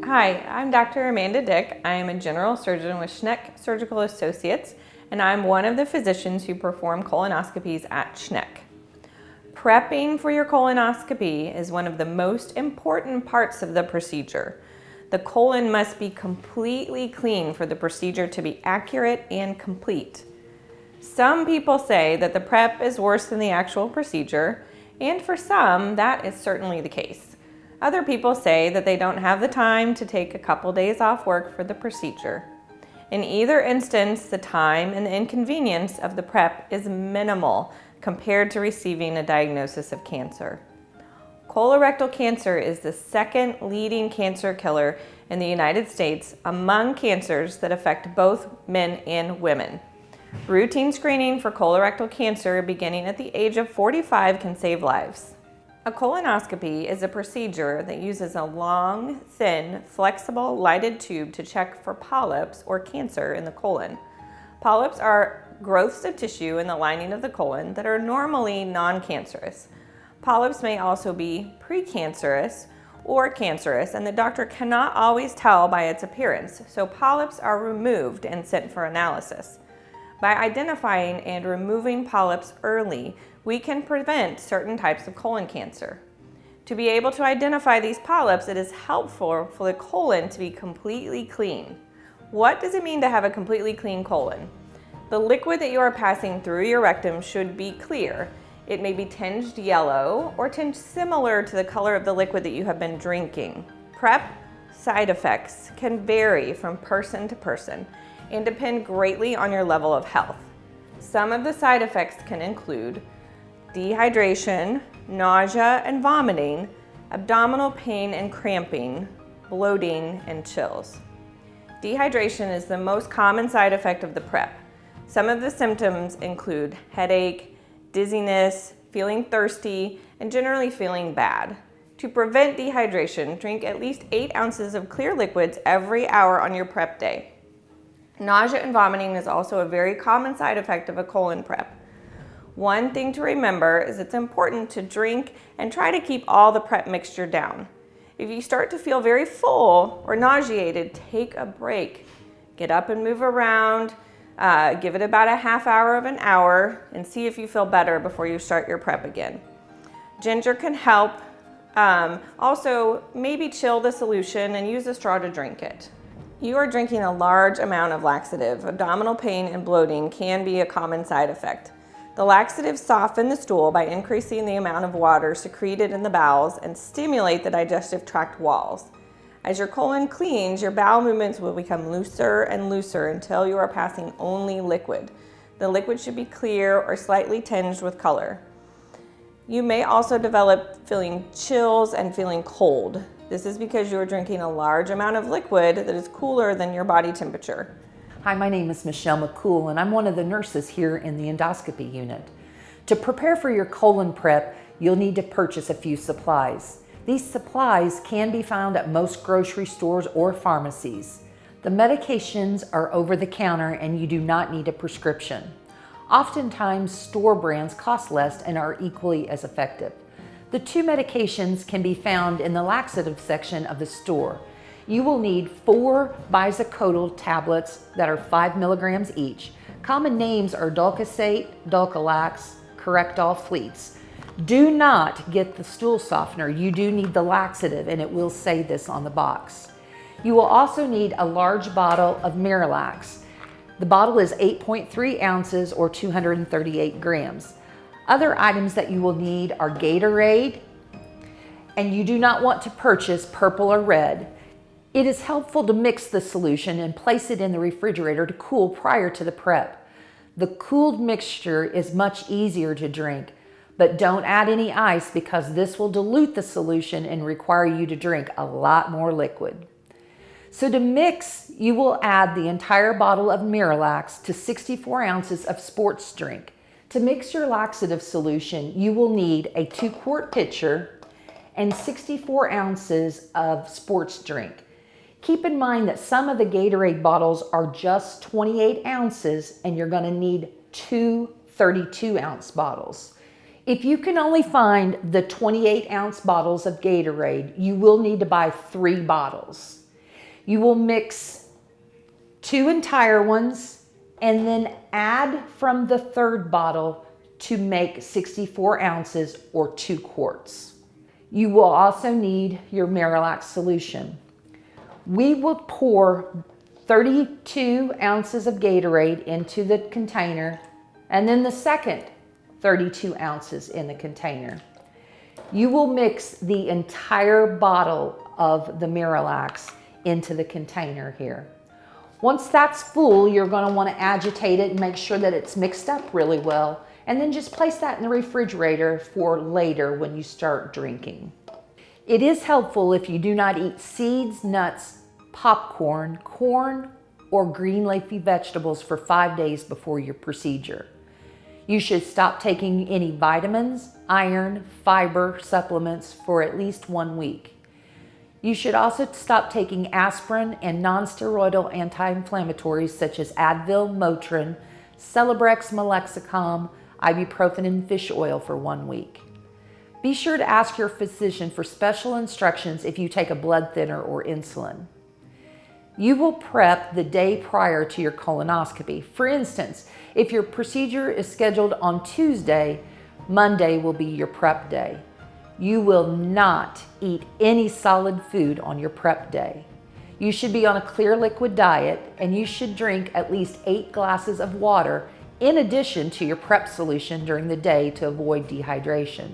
Hi, I'm Dr. Amanda Dick. I am a general surgeon with Schneck Surgical Associates, and I'm one of the physicians who perform colonoscopies at Schneck. Prepping for your colonoscopy is one of the most important parts of the procedure. The colon must be completely clean for the procedure to be accurate and complete. Some people say that the prep is worse than the actual procedure, and for some, that is certainly the case. Other people say that they don't have the time to take a couple days off work for the procedure. In either instance, the time and the inconvenience of the prep is minimal compared to receiving a diagnosis of cancer. Colorectal cancer is the second leading cancer killer in the United States among cancers that affect both men and women. Routine screening for colorectal cancer beginning at the age of 45 can save lives. A colonoscopy is a procedure that uses a long, thin, flexible, lighted tube to check for polyps or cancer in the colon. Polyps are growths of tissue in the lining of the colon that are normally non-cancerous. Polyps may also be precancerous or cancerous, and the doctor cannot always tell by its appearance, so polyps are removed and sent for analysis. By identifying and removing polyps early, we can prevent certain types of colon cancer. To be able to identify these polyps, it is helpful for the colon to be completely clean. What does it mean to have a completely clean colon? The liquid that you are passing through your rectum should be clear. It may be tinged yellow or tinged similar to the color of the liquid that you have been drinking. Prep side effects can vary from person to person and depend greatly on your level of health. Some of the side effects can include dehydration, nausea and vomiting, abdominal pain and cramping, bloating, and chills. Dehydration is the most common side effect of the prep. Some of the symptoms include headache, dizziness, feeling thirsty, and generally feeling bad. To prevent dehydration, drink at least 8 ounces of clear liquids every hour on your prep day. Nausea and vomiting is also a very common side effect of a colon prep. One thing to remember is it's important to drink and try to keep all the prep mixture down. If you start to feel very full or nauseated, take a break. Get up and move around, give it about a half hour of an hour, and see if you feel better before you start your prep again. Ginger can help. Also, maybe chill the solution and use a straw to drink it. You are drinking a large amount of laxative. Abdominal pain and bloating can be a common side effect. The laxatives soften the stool by increasing the amount of water secreted in the bowels and stimulate the digestive tract walls. As your colon cleans, your bowel movements will become looser and looser until you are passing only liquid. The liquid should be clear or slightly tinged with color. You may also develop feeling chills and feeling cold. This is because you are drinking a large amount of liquid that is cooler than your body temperature. Hi, my name is Michelle McCool, and I'm one of the nurses here in the endoscopy unit. To prepare for your colon prep, you'll need to purchase a few supplies. These supplies can be found at most grocery stores or pharmacies. The medications are over the counter and you do not need a prescription. Oftentimes, store brands cost less and are equally as effective. The 2 medications can be found in the laxative section of the store. You will need 4 bisacodyl tablets that are 5 milligrams each. Common names are Dulcosate, Dulcolax, Correctol Fleets. Do not get the stool softener. You do need the laxative, and it will say this on the box. You will also need a large bottle of Miralax. The bottle is 8.3 ounces or 238 grams. Other items that you will need are Gatorade, and you do not want to purchase purple or red. It is helpful to mix the solution and place it in the refrigerator to cool prior to the prep. The cooled mixture is much easier to drink, but don't add any ice because this will dilute the solution and require you to drink a lot more liquid. So to mix, you will add the entire bottle of Miralax to 64 ounces of sports drink. To mix your laxative solution, you will need a 2-quart pitcher and 64 ounces of sports drink. Keep in mind that some of the Gatorade bottles are just 28 ounces and you're going to need 2 32-ounce bottles. If you can only find the 28-ounce bottles of Gatorade, you will need to buy 3 bottles. You will mix 2 entire ones and then add from the 3rd bottle to make 64 ounces or 2 quarts. You will also need your Miralax solution. We will pour 32 ounces of Gatorade into the container and then the second 32 ounces in the container. You will mix the entire bottle of the Miralax into the container here. Once that's full, you're going to want to agitate it and make sure that it's mixed up really well, and then just place that in the refrigerator for later when you start drinking. It is helpful if you do not eat seeds, nuts, popcorn, corn, or green leafy vegetables for 5 days before your procedure. You should stop taking any vitamins, iron, fiber supplements for at least 1 week. You should also stop taking aspirin and non-steroidal anti-inflammatories such as Advil, Motrin, Celebrex, Melexicam, ibuprofen, and fish oil for 1 week. Be sure to ask your physician for special instructions if you take a blood thinner or insulin. You will prep the day prior to your colonoscopy. For instance, if your procedure is scheduled on Tuesday, Monday will be your prep day. You will not eat any solid food on your prep day. You should be on a clear liquid diet, and you should drink at least 8 glasses of water in addition to your prep solution during the day to avoid dehydration.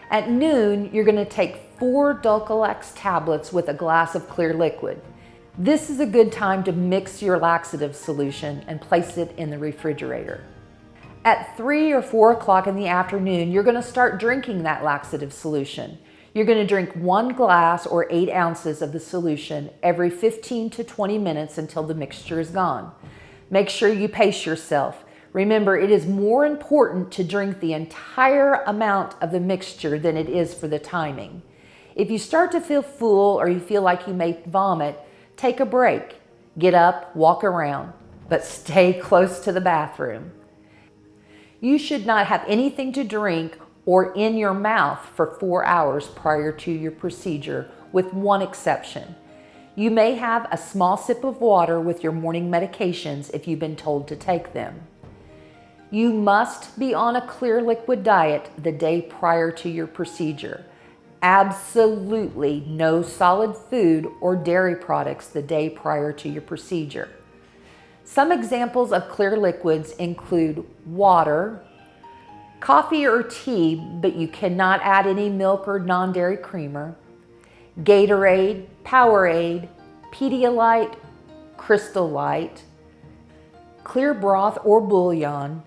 At noon, you're going to take 4 Dulcolax tablets with a glass of clear liquid. This is a good time to mix your laxative solution and place it in the refrigerator. At 3 or 4 o'clock in the afternoon, you're going to start drinking that laxative solution. You're going to drink 1 glass or 8 ounces of the solution every 15 to 20 minutes until the mixture is gone. Make sure you pace yourself. Remember, it is more important to drink the entire amount of the mixture than it is for the timing. If you start to feel full or you feel like you may vomit, take a break. Get up, walk around, but stay close to the bathroom. You should not have anything to drink or in your mouth for 4 hours prior to your procedure, with one exception. You may have a small sip of water with your morning medications if you've been told to take them. You must be on a clear liquid diet the day prior to your procedure. Absolutely no solid food or dairy products the day prior to your procedure. Some examples of clear liquids include water, coffee or tea, but you cannot add any milk or non-dairy creamer, Gatorade, Powerade, Pedialyte, Crystal Light, clear broth or bouillon.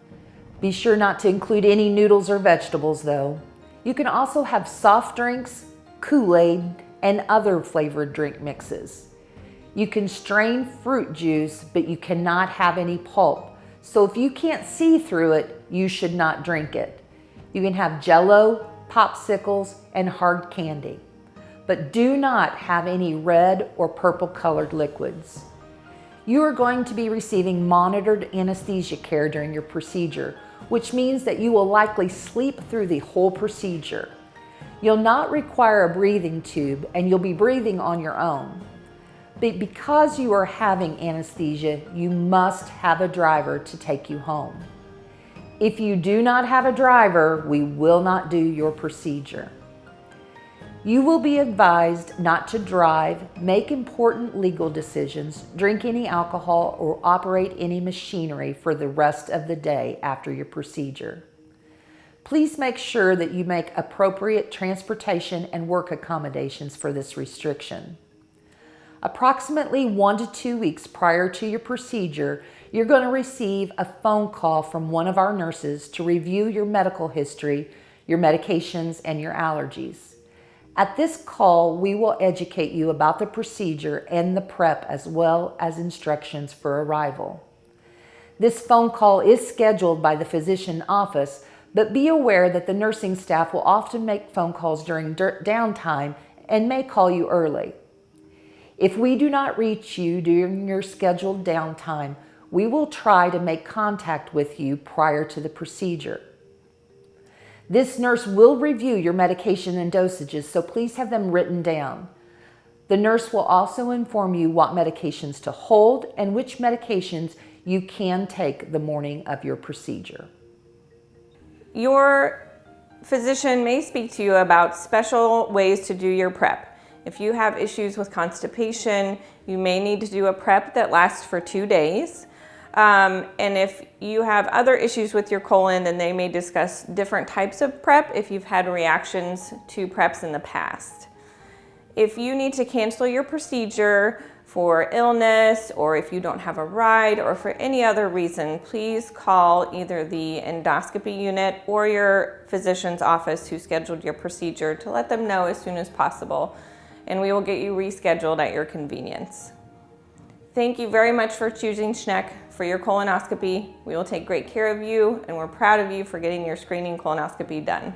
Be sure not to include any noodles or vegetables though. You can also have soft drinks, Kool-Aid, and other flavored drink mixes. You can strain fruit juice, but you cannot have any pulp. So if you can't see through it, you should not drink it. You can have Jell-O, popsicles, and hard candy, but do not have any red or purple colored liquids. You are going to be receiving monitored anesthesia care during your procedure, which means that you will likely sleep through the whole procedure. You'll not require a breathing tube, and you'll be breathing on your own. But because you are having anesthesia, you must have a driver to take you home. If you do not have a driver, we will not do your procedure. You will be advised not to drive, make important legal decisions, drink any alcohol, or operate any machinery for the rest of the day after your procedure. Please make sure that you make appropriate transportation and work accommodations for this restriction. Approximately 1 to 2 weeks prior to your procedure, you're going to receive a phone call from one of our nurses to review your medical history, your medications, and your allergies. At this call, we will educate you about the procedure and the prep, as well as instructions for arrival. This phone call is scheduled by the physician office, but be aware that the nursing staff will often make phone calls during downtime and may call you early. If we do not reach you during your scheduled downtime, we will try to make contact with you prior to the procedure. This nurse will review your medication and dosages, so please have them written down. The nurse will also inform you what medications to hold and which medications you can take the morning of your procedure. Your physician may speak to you about special ways to do your prep. If you have issues with constipation, you may need to do a prep that lasts for 2 days. And if you have other issues with your colon, then they may discuss different types of prep if you've had reactions to preps in the past. If you need to cancel your procedure for illness, or if you don't have a ride, or for any other reason, please call either the endoscopy unit or your physician's office who scheduled your procedure to let them know as soon as possible, and we will get you rescheduled at your convenience. Thank you very much for choosing Schneck for your colonoscopy. We will take great care of you, and we're proud of you for getting your screening colonoscopy done.